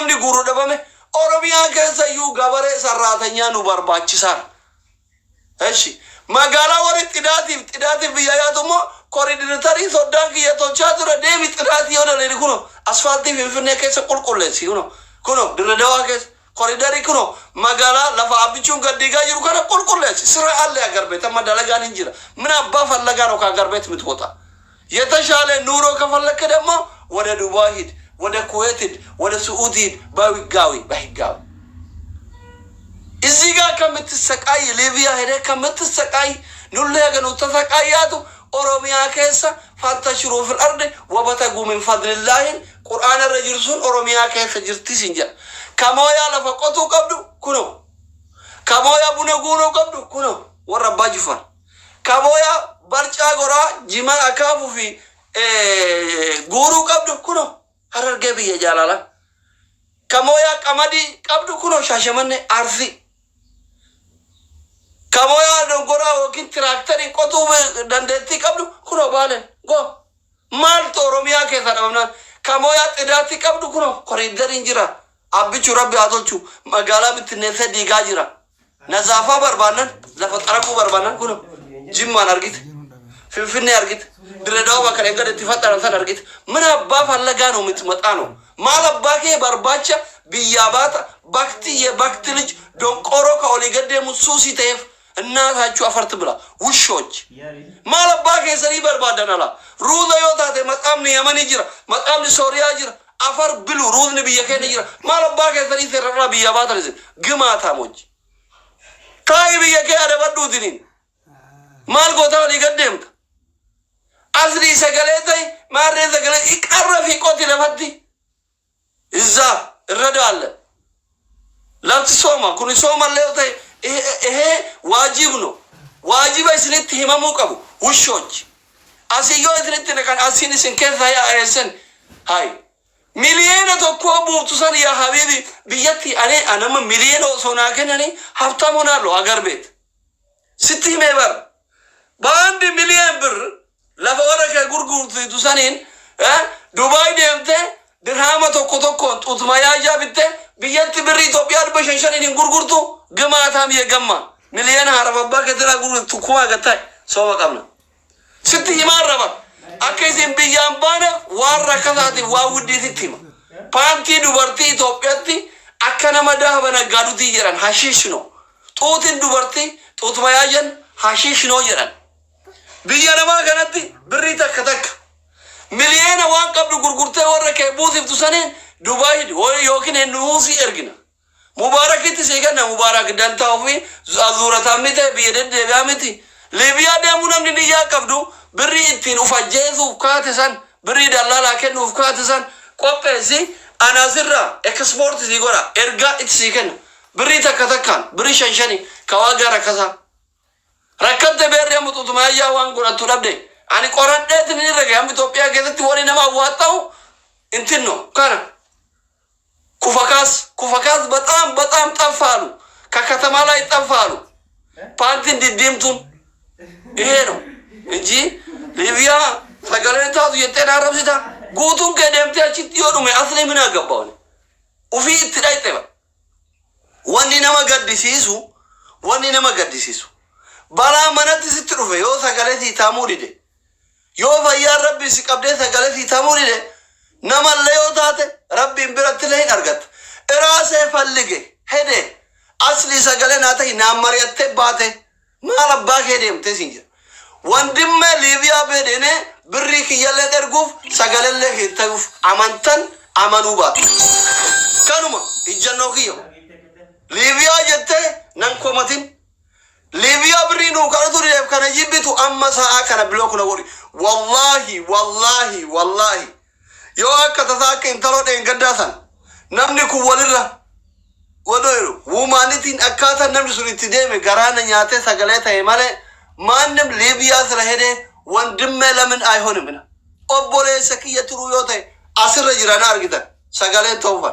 namni guru dhabame Oromiyaa keessa iyyuu gabaree sarraatanya nu barbaachisan. Eshi magaalaa warri xidaatiif biyya yaatumo koridinatarii soddaan kiyya tolchaa ture deemi xidaatii yoo daleeni kuno asfaaltii Finfinnee keessa qulqulleessi kuno Dirree Dawaa keessa koridarii kuno magaalaa lafa abbichuun gaddiigaa jiru kana qulqulleessi sira allee agarbeet amma dalagaan hin jira mina abbaa fallagaan oka agarbeet mitboota የተሻለ ኑሮ ከፈለከ ደግሞ ወደ ዱባይ ሂድ ወደ ኩዌት ሂድ ወደ ስዑድ ሂድ በህጋዊ እዚህ ጋር ከምትሰቃይ ሊቢያ ሄደ ከምትሰቃይ ኑለ ያገኑ ተሰቃያቱ ኦሮሚያ ከሳ ፈንተሽሩ في الارض وبتغوا من فضل الله ቁርአን ረጅልሱን ኦሮሚያ ከሳ ጅርቲ ሲንጃ ከሞያ ለፈቆቱ ቀብዱ ኩኖ ከሞያ ቡነጉኖ ቀብዱ ኩኖ ወረባ ጅፋን ከሞያ በርጫ ጎራ ጂማ አካፉ ፊ ጉሩ ቀብዱ ኩኖ ሀረርጌ ብዬ ጃላላ ከሞያ ቀመዲ ቀብዱ ኩኖ ሻሸመኔ አርሲ ከሞያ ደንጎራ ወኪን ትራክተሪ ቆጡ ደንደቲ ቀብዱ ኩኖ ባለን ጎ ማልቶ ኦሮሚያ ከሰራውና ከሞያ ጥዳቲ ቀብዱ ኩኖ ኮሪደር እንጅራ አብቹ ረቢ አቶቹ መጋላ ብትነሰ ዲጋ ጅራ ነዛፋ በርባናን ዘፈጠረቁ በርባናን ኩኖ ጅማን አርጊት ፍንፍኔ አርጊት ድሬዳዋ በከለንገደ ትፈጠራን አርጊት ምን አባ ፈለጋ ነው የምትመጣ ነው ማለባኬ በርባቻ ቢያባታ ባክቲ የባክቲ ልጅ ዶንቆሮ ከኦሊገደ ሙሱሲ ተፍ እናታችሁ አፈርት ብላ ውሾች ማለባኬ ሰሪ በርባዳናላ ሩዘ ዮታተ መጣም የመን ይጅራ መጣም ሶሪያ ይጅራ አፈር ብሉ ሩዝን ቢየከነ ይጅራ ማለባኬ ሰሪ ተረራ ቢያባታ ለዚ ግማታሞች ታይ ቢየከ አደበዱትኒን ማልጎታ ሊገደምት አስሪ ሰገለታይ ማሬ ሰገለ ይቀረፍ ይቆት ለፈቲ እዛ እረዳለ ላንተ ሶማ ኩኒ ሶማ ለውታይ ይሄ ዋጅብ ነው ዋጅብ አይስለት ህመሙ ቀቡ ውሾች አሲዮ እትነት ነካን አሲንስን ከዛ ያ አይሰን ሃይ ሚሊዮን ተቆቡ ቱሰን ያ ሀቢቢ ቢየቲ አነም ሚሊዮን ሶና ከነኒ ሀብታም ሆናለሁ አገር ቤት ስቲ ሜበር በአንድ ሚሊዮን ብር ለፈወረከ ጉርጉር ቱሰኔን ዱባይ ደምተ ድርሃመ ተቆ ጡት ማያጃ ብተ ቢየት ብር ኢትዮጵያ በሸንሸኔን ጉርጉርቱ ግማታም የገማ ሚሊዮን አረባባ ከተራ ጉርጉርቱ ኩማ ገታይ ሰው ወቀምና ስቲ ይማረባ አከዚም ቢያምባነ ዋራ ከዛቲ ዋውዲ ሲቲማ ፓንቲ ዱበርቲ ኢትዮጵያቲ አከነመዳ በነጋዱት ይራን ሐሺሽ ነው ጡትን ዱበርቲ ጡት ማያጀን ሐሺሽ ነው ይራን ቢያነማ ገነቲ ብሪ ተከተክ ሚሊዮን ዋን ቀብዱ ጉርጉርተ ወረከ ቡዚፍ ቱሰኔን ዱባይ ወይ ዮኪን ኑሲ እርግና ሙባረክቲ ሲገና ሙባረክ ዳንታውፊ አዙረታሚተ ቢየደደ ቢያሚቲ ሊቢያ ደሙናም ንዲያ ቀብዱ ብሪ እንትን ኡፋጀዙ ካተሰን ብሪ ዳላላ ከኑ ኡፍካተሰን ቆጴሲ አናዝራ ኤክስፖርት ሲጎራ ኤርጋ ኢትሲከን ብሪ ተከተካን ብሪ ሸንሸኒ ከዋጋራ ከዛ ረከተ በሬ ሙጡት ማያ ዋን ጉራቱ ለብደ አኒ ቆረደት ንረገ ያም ኢትዮጵያ ገዘት ወሪ ነማ ዋጣው እንትን ነው ካራ ኩፈካስ በጣም ጠፋሉ ከከተማ ላይ ጠፋሉ ፓንቲ እንዲምቱን ይሄ ነው እንጂ ሊቢያ ሰገለታው የጤና ረብሲታ ጉቱን ከደምታች ይወዱ ማስለ ምን አገባው ኡፊ ትዳይተባ ወኒ ነማ ገዲሲሱ ባላ ማነት ስትሩፈ ዮ ሰገለቲ ታሙሪደ ዮ ፈያ ረቢ ሲቀብደ ሰገለቲ ታሙሪደ ነማለዮታተ ረቢን ብረት ላይ አርገት እራሴ ፈልገ ሄደ አስሊ ሰገለናተይ ናማሪያተ ባተ ማለባ ሄደም ተሲንጀ ወንድም ሊቢያ በደነ ብሪክ የለደርጉፍ ሰገለለ ሄተጉፍ አማንተን አማኑባት ከኑማ ይጀኖክዮ ሊቢያ ጀተ ነንኮመቲን ሊቢያ ብሪኑ ካርቱ ዲብ ከነጂብቱ አመሳ አከነ ብሎክ ነው ወላሂ ዮ አከተሳከ እንተሮ ደንገዳሰን ነምኒ ኩወልራ ወዶይሩ ውማኒቲን አካታ ነምኒ ሱሪቲ ደም ጋራነ ኛተ ሰገለታ ይማለ ማንም ሊቢያ ስለሄደ ወንድም ለምን አይሆንም ኦቦሌ ሰክየትሩ ዮተ አስረ ጅራና አርግተ ሰገለ ተውፋ